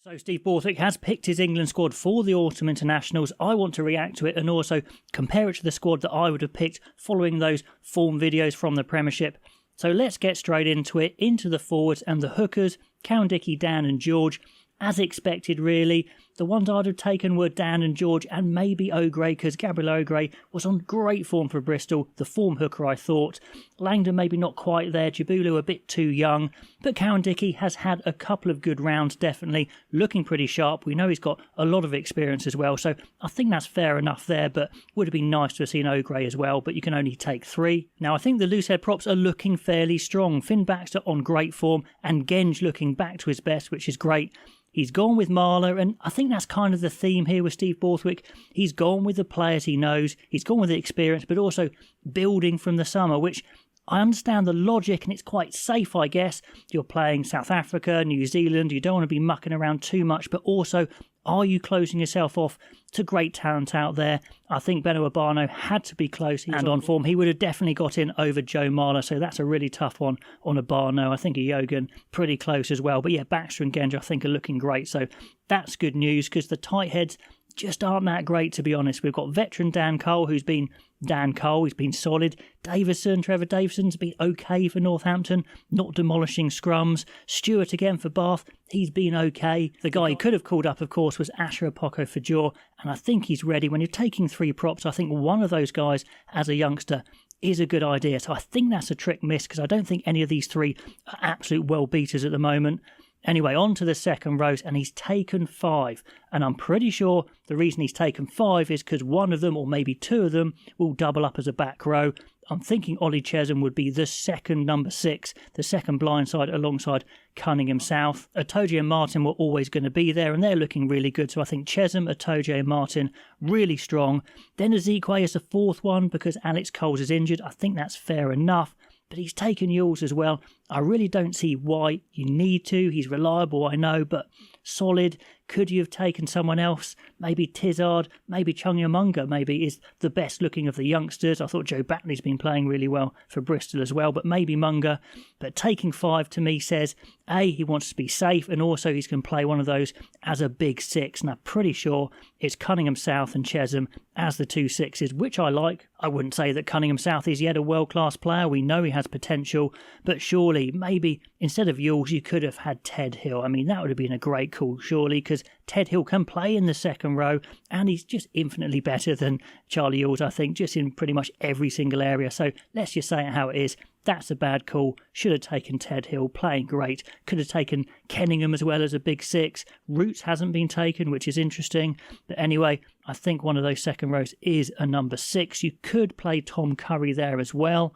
So Steve Borthwick has picked his England squad for the Autumn Internationals. I want to react to it and also compare it to the squad that I would have picked following those form videos from the Premiership. So let's get straight into it, into the forwards and the hookers, Cowan-Dickie, Dan and George. As expected, really. The ones I'd have taken were Dan and George and maybe O'Gray, because Gabriel O'Gray was on great form for Bristol, the form hooker I thought. Langdon maybe not quite there, Jabulu a bit too young, but Cowan-Dickie has had a couple of good rounds, definitely, looking pretty sharp. We know he's got a lot of experience as well, so I think that's fair enough there, but would have been nice to have seen O'Gray as well, but you can only take 3. Now I think the loosehead props are looking fairly strong. Finn Baxter on great form and Genge looking back to his best, which is great. He's gone with Marler, and I think that's kind of the theme here with Steve Borthwick. He's gone with the players he knows, he's gone with the experience, but also building from the summer, which I understand the logic, and it's quite safe, I guess. You're playing South Africa, New Zealand, you don't want to be mucking around too much, but also, are you closing yourself off to great talent out there? I think Beno Obano had to be close and on form. He would have definitely got in over Joe Marler, so that's a really tough one on Obano. I think Yogan pretty close as well. But yeah, Baxter and Genge I think are looking great, so that's good news because the tight heads just aren't that great, to be honest. We've got veteran Dan Cole, who's been Dan Cole, he's been solid. Trevor Davison's been okay for Northampton, not demolishing scrums. Stewart again for Bath, he's been okay. The guy he could have called up, of course, was Asher Apoko for Jaw, and I think he's ready. When you're taking 3 props, I think one of those guys, as a youngster, is a good idea. So I think that's a trick miss, because I don't think any of these 3 are absolute well beaters at the moment. Anyway, on to the second rows, and he's taken 5. And I'm pretty sure the reason he's taken 5 is because one of them, or maybe 2 of them, will double up as a back row. I'm thinking Ollie Chesham would be the second number 6, the second blindside alongside Cunningham South. Atoje and Martin were always going to be there, and they're looking really good. So I think Chesham, Atoje and Martin, really strong. Then Ezekwe is the 4th one because Alex Coles is injured. I think that's fair enough. But he's taken Yules as well. I really don't see why you need to. He's reliable, I know, but solid. Could you have taken someone else? Maybe Tizard, maybe Chunyamunga maybe is the best looking of the youngsters. I thought Joe Batley's been playing really well for Bristol as well, but maybe Munga. But taking 5 to me says, A, he wants to be safe, and also he's going to play one of those as a big 6. And I'm pretty sure it's Cunningham South and Chesham as the 2 6s, which I like. I wouldn't say that Cunningham South is yet a world-class player. We know he has potential, but surely, maybe instead of Yules, you could have had Ted Hill. I mean, that would have been a great call, surely, because Ted Hill can play in the second row, and he's just infinitely better than Charlie Yules, I think, just in pretty much every single area. So let's just say it how it is. That's a bad call. Should have taken Ted Hill, playing great. Could have taken Kenningham as well as a big 6. Roots hasn't been taken, which is interesting. But anyway, I think one of those second rows is a number 6. You could play Tom Curry there as well.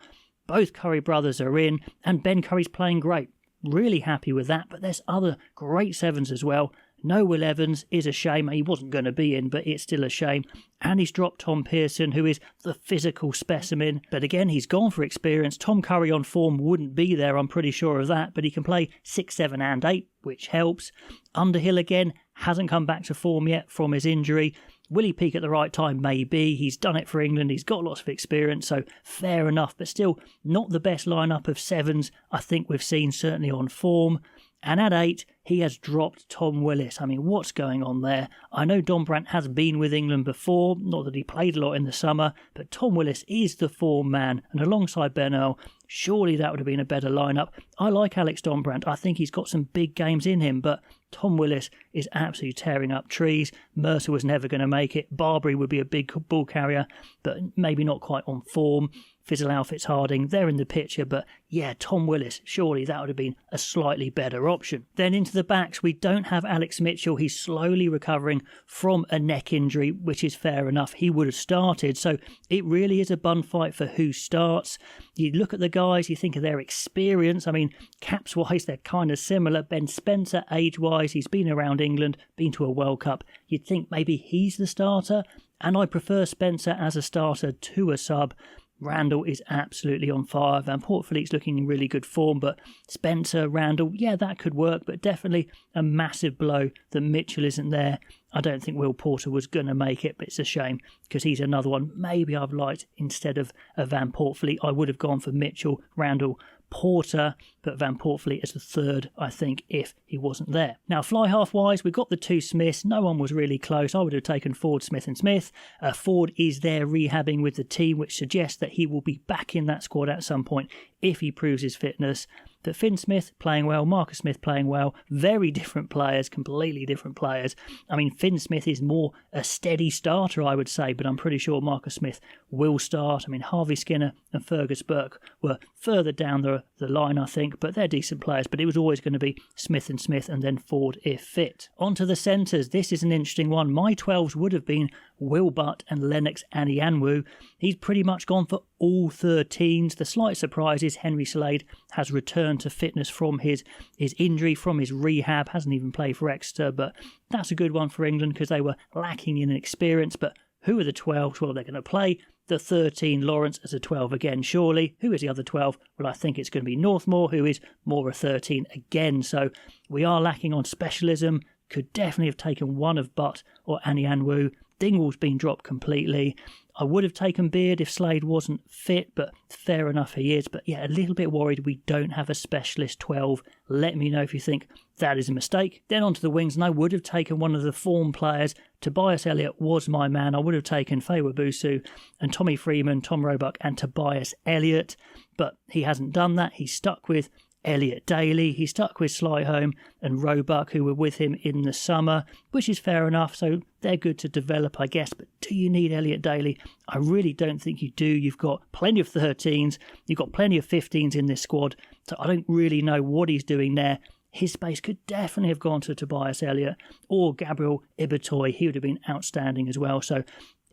Both Curry brothers are in, and Ben Curry's playing great. Really happy with that, but there's other great 7s as well. No Will Evans is a shame. He wasn't going to be in, but it's still a shame. And he's dropped Tom Pearson, who is the physical specimen. But again, he's gone for experience. Tom Curry on form wouldn't be there, I'm pretty sure of that. But he can play 6, 7 and 8, which helps. Underhill again hasn't come back to form yet from his injury. Will he peak at the right time? Maybe. He's done it for England. He's got lots of experience, so fair enough. But still, not the best lineup of 7s I think we've seen, certainly on form. And at 8, he has dropped Tom Willis. I mean, what's going on there? I know Dombrandt has been with England before, not that he played a lot in the summer, but Tom Willis is the form man, and alongside Ben Earl, surely that would have been a better lineup. I like Alex Dombrandt. I think he's got some big games in him, but Tom Willis is absolutely tearing up trees. Mercer was never going to make it. Barbary would be a big ball carrier, but maybe not quite on form. Fizzle Fitz-Harding, they're in the picture, but yeah, Tom Willis, surely that would have been a slightly better option. Then into the backs, we don't have Alex Mitchell. He's slowly recovering from a neck injury, which is fair enough. He would have started, so it really is a bun fight for who starts. You look at the guys, you think of their experience. I mean, caps-wise, they're kind of similar. Ben Spencer, age-wise, he's been around England, been to a World Cup. You'd think maybe he's the starter, and I prefer Spencer as a starter to a sub. Randall is absolutely on fire. Van Portfleet's looking in really good form, but Spencer, Randall, yeah, that could work, but definitely a massive blow that Mitchell isn't there. I don't think Will Porter was going to make it, but it's a shame because he's another one maybe I've liked instead of Van Portfleet. I would have gone for Mitchell, Randall, Porter, but Van Poortvliet as the third, I think, if he wasn't there. Now, fly half-wise, we got the two Smiths. No one was really close. I would have taken Ford, Smith and Smith. Ford is there rehabbing with the team, which suggests that he will be back in that squad at some point if he proves his fitness. But Finn Smith playing well, Marcus Smith playing well, very different players, completely different players. I mean, Finn Smith is more a steady starter, I would say, but I'm pretty sure Marcus Smith will start. I mean, Harvey Skinner and Fergus Burke were further down the line, I think, but they're decent players. But it was always going to be Smith and then Ford if fit. On to the centres. This is an interesting one. My 12s would have been Will Butt and Lennox Anianwu. He's pretty much gone for all 13s. The slight surprise is Henry Slade has returned to fitness from his injury, from his rehab. Hasn't even played for Exeter, but that's a good one for England because they were lacking in experience. But who are the 12s? Well, they're going to play the 13 Lawrence as a 12 again, surely. Who is the other 12? Well, I think it's going to be Northmore, who is more a 13 again. So we are lacking on specialism. Could definitely have taken one of Butt or Anianwu. Dingwall's been dropped completely. I would have taken Beard if Slade wasn't fit, but fair enough he is. But yeah, a little bit worried we don't have a specialist 12. Let me know if you think that is a mistake. Then onto the wings, and I would have taken one of the form players. Tobias Elliott was my man. I would have taken Feiwa Busu and Tommy Freeman, Tom Roebuck and Tobias Elliott. But he hasn't done that. He's stuck with Elliot Daly. He stuck with Slyholm and Roebuck, who were with him in the summer, which is fair enough. So they're good to develop, I guess. But do you need Elliot Daly? I really don't think you do. You've got plenty of 13s. You've got plenty of 15s in this squad. So I don't really know what he's doing there. His space could definitely have gone to Tobias Elliott or Gabriel Ibitoy. He would have been outstanding as well. So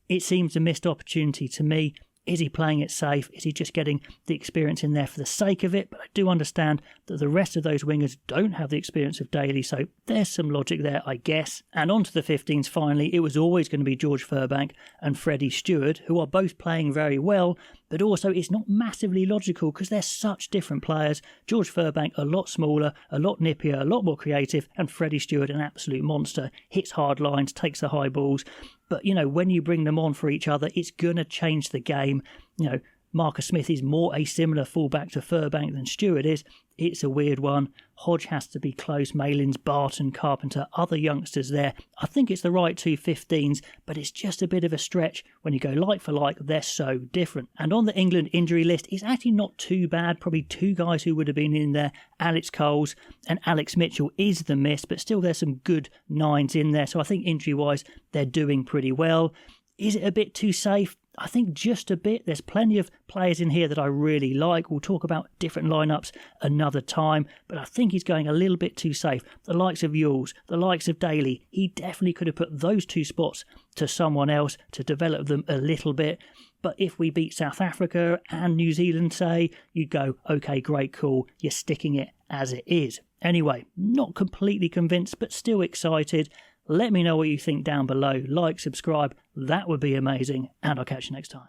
it seems a missed opportunity to me. Is he playing it safe? Is he just getting the experience in there for the sake of it? But I do understand that the rest of those wingers don't have the experience of Daly, so there's some logic there, I guess. And on to the 15s finally. It was always going to be George Furbank and Freddie Stewart, who are both playing very well, but also it's not massively logical because they're such different players. George Furbank a lot smaller, a lot nippier, a lot more creative, and Freddie Stewart an absolute monster. Hits hard lines, takes the high balls. But, you know, when you bring them on for each other, it's going to change the game. You know, Marcus Smith is more a similar fullback to Furbank than Stewart is. It's a weird one. Hodge has to be close. Malins, Barton, Carpenter, other youngsters there. I think it's the right two 15s, but it's just a bit of a stretch. When you go like for like, they're so different. And on the England injury list, it's actually not too bad. Probably two guys who would have been in there. Alex Coles and Alex Mitchell is the miss, but still there's some good 9s in there. So I think injury-wise, they're doing pretty well. Is it a bit too safe? I think just a bit. There's plenty of players in here that I really like. We'll talk about different lineups another time, but I think he's going a little bit too safe. The likes of Yules, the likes of Daly, he definitely could have put those two spots to someone else to develop them a little bit. But if we beat South Africa and New Zealand, say, you'd go, okay, great, cool, you're sticking it as it is. Anyway, not completely convinced, but still excited. Let me know what you think down below. Like, subscribe, that would be amazing, and I'll catch you next time.